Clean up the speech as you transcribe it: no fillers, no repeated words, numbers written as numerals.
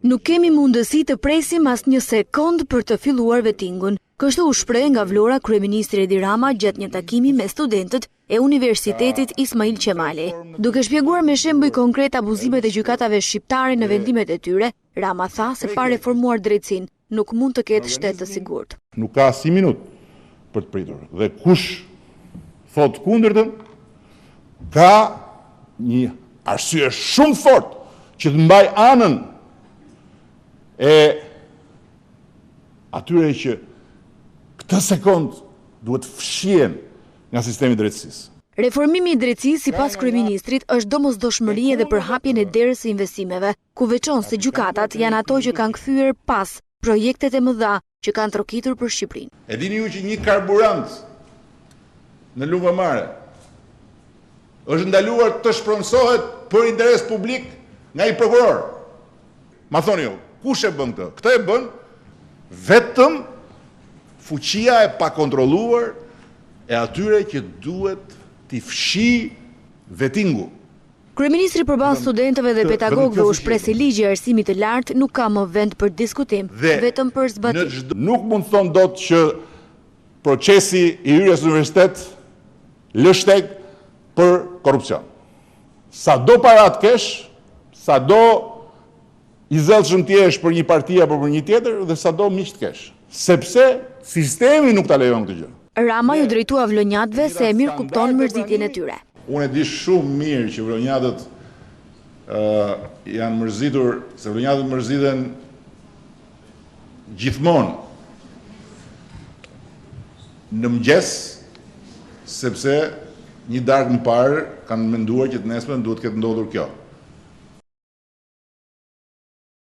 Nuk kemi mundësi të presim asnjë sekond për të filluar vetingun. Kështu u shpreh nga Vlora kryeministri Edi Rama gjatë një takimi me studentët e Universitetit Ismail Qemali. Duke shpjeguar me shembuj konkret abuzimet e gjykatave shqiptare në vendimet e tyre, Rama tha se pa reformuar drejtësinë nuk mund të ketë shtet të sigurt. Nuk ka si minut për të pritur. Dhe kush thot kundërtën, ka një arsye shumë fort që të mbaj anën e atyre që këtë sekond duhet fshien nga sistemi i drejtësisë. Reformimi i drejtësisë sipas kryeministrit është domosdoshmëri edhe për hapjen e derës së investimeve, ku veçon se gjykatat janë ato që kanë kthyer pas projektet e mëdha që kanë trokitur për Shqipërinë. E dini ju që një karburant në Luvëmare është ndaluar të shpronsohet për interes publik nga i prokuror. Ma thoni ju, kush e bën këtë? Këtë e bën vetëm fuqia e pakontrolluar e atyre që duhet t'i fshi vetingu. Kryeministri përbalë studentëve dhe pedagogëve u shpreh se ligji i arsimit të lartë nuk ka më vend për diskutim, vetëm për zbatim. Nuk mund të thonë dot që procesi i hyrjes në universitet lë shteg për korrupsion. Sa do parat kesh, sa do i zellshëm të jesh për një parti apo për një tjetër dhe sa do miq të kesh, sepse sistemi nuk ta lejon këtë gjë. Rama ju drejtua vlonjatëve se e mirë kupton mërzitjen e tyre. Unë e di shumë mirë që vlonjatët janë mërzitur, se vlonjatët mërziten gjithmonë në mëngjes, sepse një darkë më parë kanë menduar që të nesërmen duhet këtë ndodhur kjo.